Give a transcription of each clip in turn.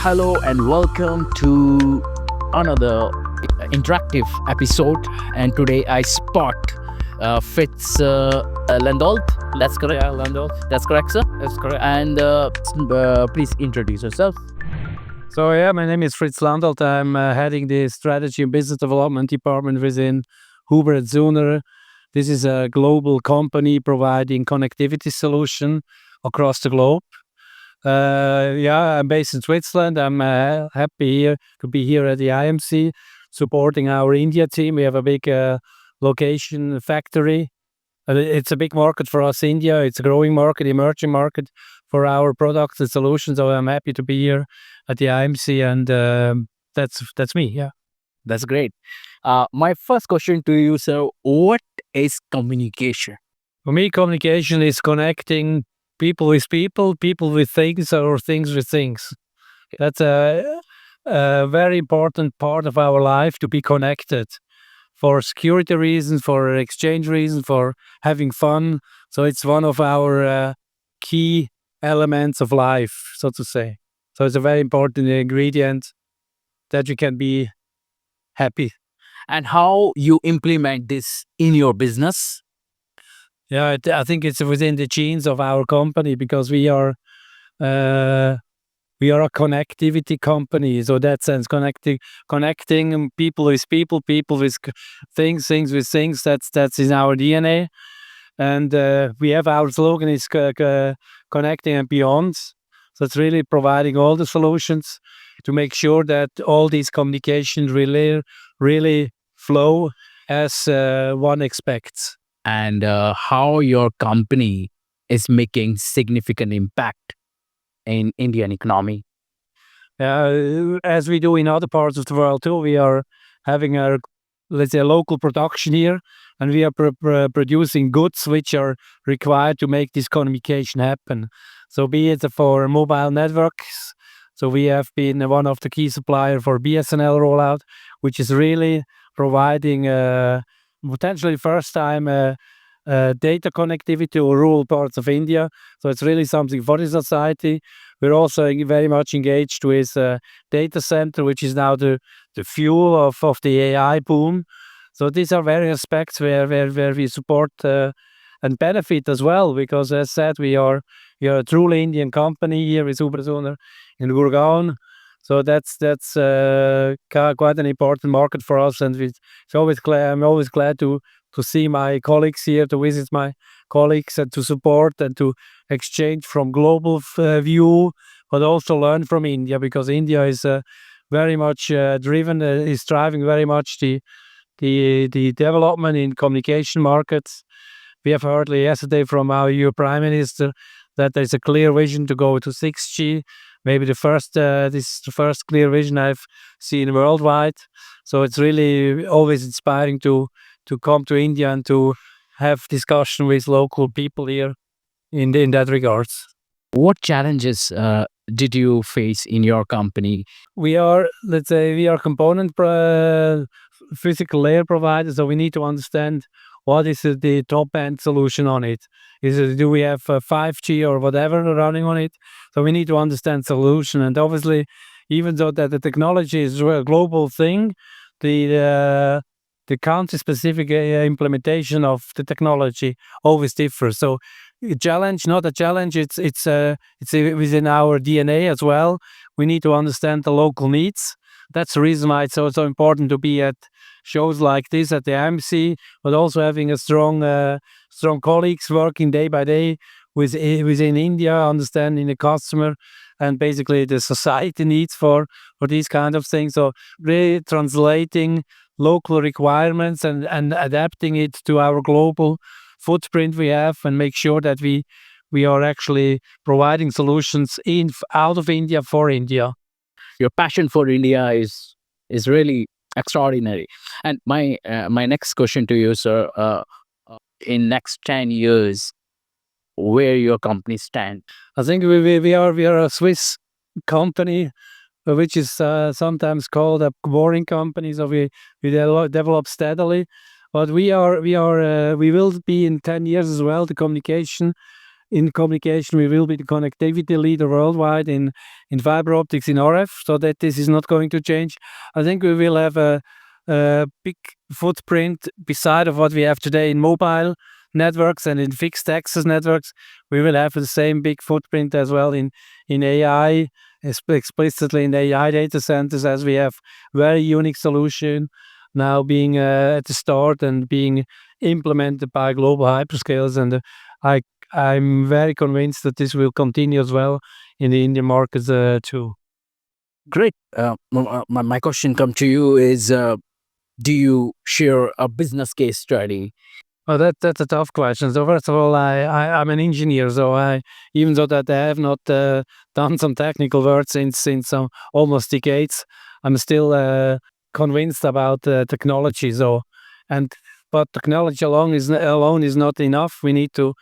Hello and welcome to another interactive episode. And today I spot Fritz Landolt. That's correct. Yeah, Landolt. That's correct, sir. That's correct. And please introduce yourself. So yeah, my name is Fritz Landolt. I'm heading the strategy and business development department within huber+Suhner. This is a global company providing connectivity solution across the globe. I'm based in Switzerland. I'm happy here to be here at the IMC supporting our India team. We have a big location factory. It's a big market for us, India. It's a growing market, emerging market for our products and solutions. So I'm happy to be here at the IMC, and that's me. Yeah, That's great. My first question to you, sir, what is communication? for me, communication is connecting people with things, or things with things. That's a very important part of our life, to be connected for security reasons, for exchange reasons, for having fun. So it's one of our key elements of life, so to say. So it's a very important ingredient that you can be happy. And how you implement this in your business? Yeah, I think it's within the genes of our company, because we are a connectivity company. So that sense, connecting people with people, people with things with things. That's in our DNA, and we have our slogan is connecting and beyond. So it's really providing all the solutions to make sure that all these communications really flow as one expects. And how your company is making significant impact in Indian economy. As we do in other parts of the world too, we are having a, let's say, a local production here, and we are producing goods which are required to make this communication happen. So be it for mobile networks. So we have been one of the key supplier for BSNL rollout, which is really providing potentially first time data connectivity to rural parts of India. So it's really something for the society. We're also very much engaged with data center, which is now the fuel of the AI boom. So these are various aspects where we support and benefit as well, because as said, we are a truly Indian company here with huber+Suhner in Gurgaon. So that's quite an important market for us, and I'm always glad to see my colleagues here, to visit my colleagues, and to support and to exchange from global view, but also learn from India, because India is very much is driving very much the development in communication markets. We have heard yesterday from our EU Prime Minister that there's a clear vision to go to 6G. Maybe this is the first clear vision I've seen worldwide. So it's really always inspiring to come to India and to have discussion with local people here in that regards. What challenges did you face in your company? We are component physical layer provider, so we need to understand what is the top end solution on it. Do we have 5G or whatever running on it? So we need to understand solution, and obviously, even though that the technology is a global thing, the country-specific implementation of the technology always differs. So, not a challenge. It's within our DNA as well. We need to understand the local needs. That's the reason why it's so important to be at shows like this at the IMC, but also having a strong colleagues working day by day within India, understanding the customer and basically the society needs for these kind of things. So really translating local requirements and adapting it to our global footprint we have, and make sure that we are actually providing solutions out of India for India. Your passion for India is really extraordinary. And my next question to you, sir, in next 10 years, where your company stand? I think we are a Swiss company, which is sometimes called a boring company. So we develop steadily, but we will be in 10 years as well. The communication in communication. We will be the connectivity leader worldwide in fiber optics in RF, so that this is not going to change. I think we will have a big footprint beside of what we have today in mobile networks and in fixed access networks. We will have the same big footprint as well in AI, explicitly in AI data centers, as we have very unique solution now being at the start and being implemented by global hyperscalers. And I'm very convinced that this will continue as well in the Indian markets too. Great. My question come to you is, do you share a business case study? Oh, that's a tough question. So first of all, I'm an engineer, so even though that I have not done some technical work since almost decades, I'm still convinced about technology. But technology alone is not enough. We need to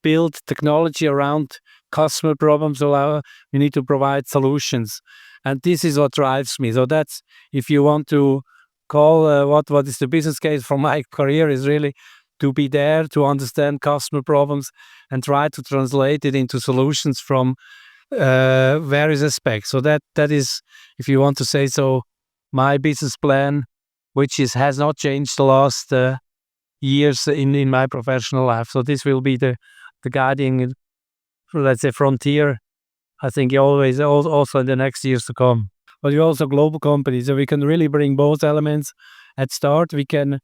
build technology around customer problems. So we need to provide solutions, and this is what drives me. So that's, if you want to call what is the business case for my career, is really to be there to understand customer problems and try to translate it into solutions from various aspects. So that is, if you want to say so, my business plan, which has not changed the last years in my professional life. So this will be the guiding, let's say, frontier, I think, always also in the next years to come. But we're also a global company, so we can really bring both elements at start. We can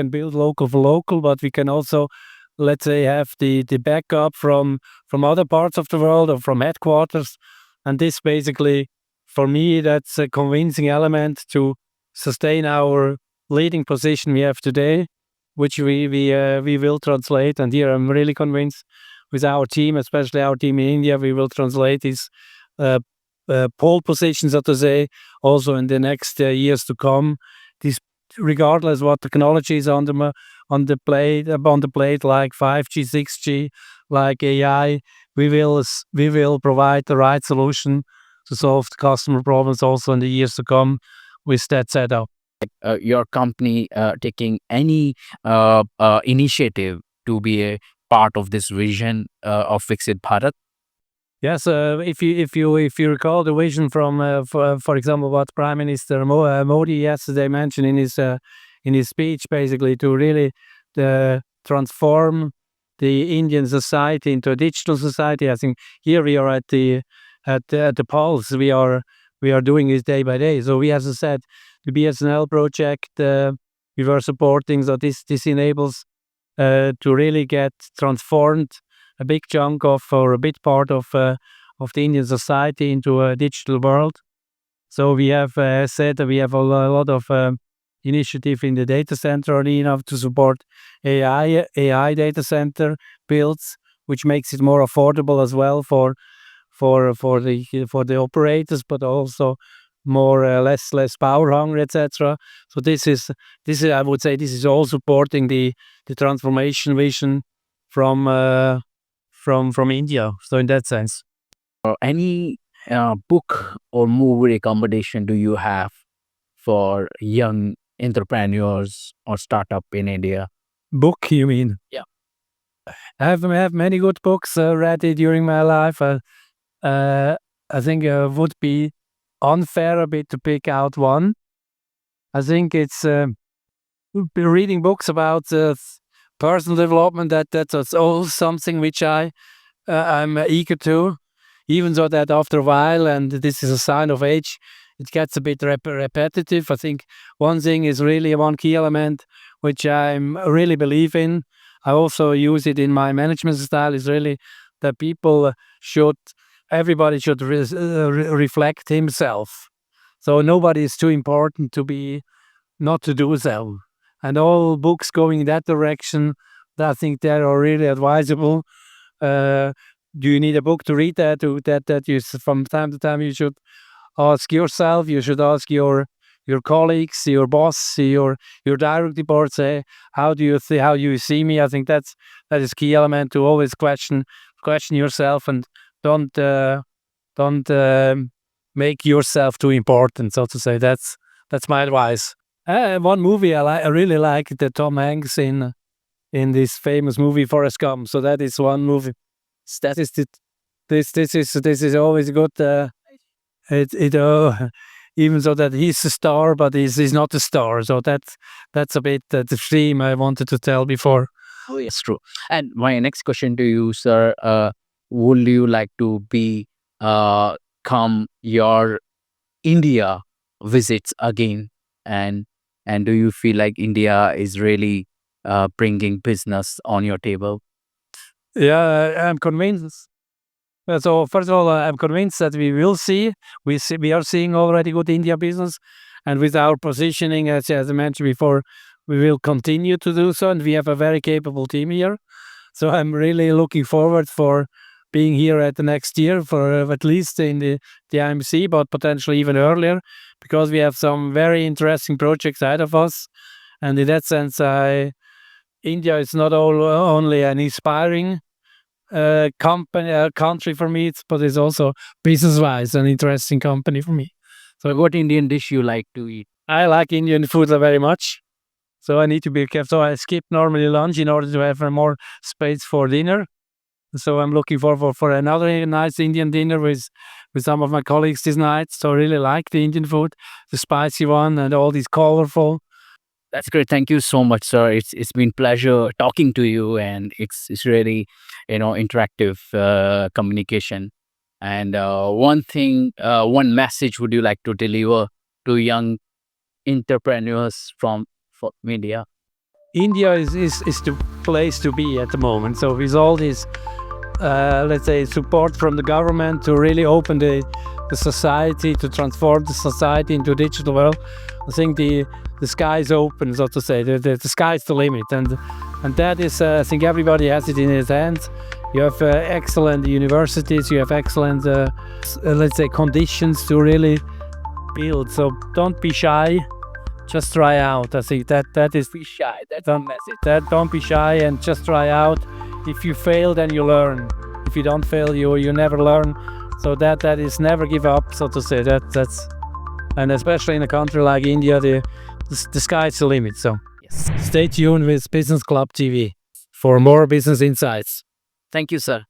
build local for local, but we can also, let's say, have the backup from other parts of the world or from headquarters. And this basically, for me, that's a convincing element to sustain our leading position we have today, which we will translate. And here I'm really convinced with our team, especially our team in India, we will translate this pole position, so to say, also in the next years to come. This, regardless what technology is on the plate, like 5G, 6G, like AI, we will provide the right solution to solve the customer problems also in the years to come with that setup. Your company taking any initiative to be a part of this vision of Viksit Bharat? Yes, if you recall the vision from, for example, what Prime Minister Modi yesterday mentioned in his speech, basically to really transform the Indian society into a digital society. I think here we are at the pulse. We are doing this day by day. So we, as I said, the BSNL project we were supporting. So this enables to really get transformed a big chunk of, or a big part of the Indian society into a digital world. So we have said that we have a lot of initiative in the data center arena to support AI data center builds, which makes it more affordable as well for the operators, but also more less power hungry, etc. So this is I would say this is all supporting the transformation vision from India. So in that sense, Any book or movie recommendation do you have for young entrepreneurs or startup in India? book, you mean? Yeah. I have many good books read during my life. I think it would be unfair a bit to pick out one. I think it's reading books about personal development. That's all something which I'm eager to, even though that after a while, and this is a sign of age, it gets a bit repetitive. I think one thing is really one key element which I really believe in. I also use it in my management style, is really that everybody should reflect himself. So nobody is too important to be not to do so. And all books going in that direction, I think they are really advisable. Do you need a book to read that? That you, from time to time, you should ask yourself. You should ask your colleagues, your boss, your direct report. Say, how do you see me? I think that is key element to always question yourself, and don't make yourself too important, so to say. That's my advice. One movie I really like, the Tom Hanks in this famous movie Forrest Gump. So that is one movie This is always good. Even so that he's a star, but he's not a star. So that's a bit the theme I wanted to tell before. Oh, yes, true. And my next question to you, sir, would you like to be come your India visits again, and do you feel like India is really bringing business on your table? Yeah, I'm convinced. So first of all, I'm convinced that we will see. We are seeing already good India business, and with our positioning, as I mentioned before, we will continue to do so. And we have a very capable team here. So I'm really looking forward for being here at the next year for at least in the IMC, but potentially even earlier, because we have some very interesting projects ahead of us. And in that sense, India is not only an inspiring country for me, but it's also business-wise an interesting company for me. So, what Indian dish you like to eat? I like Indian food very much, so I need to be careful. So I skip normally lunch in order to have more space for dinner. So I'm looking forward for another nice Indian dinner with some of my colleagues this night. So I really like the Indian food, the spicy one, and all these colorful. That's great. Thank you so much, sir. It's been pleasure talking to you, and it's really interactive communication. And one message would you like to deliver to young entrepreneurs from India? India is the place to be at the moment. So with all this, let's say, support from the government to really open the society, to transform the society into a digital world, I think the sky is open, so to say. The sky is the limit, and that is, I think everybody has it in his hands. You have excellent universities, you have excellent, let's say, conditions to really build. So don't be shy. Just try out. I think that is Be shy. That's don't the message. don't be shy and just try out. If you fail, then you learn. If you don't fail, you never learn. So that is never give up, so to say. That's and especially in a country like India, the sky's the limit. So Yes. stay tuned with Business Club TV for more business insights. Thank you, sir.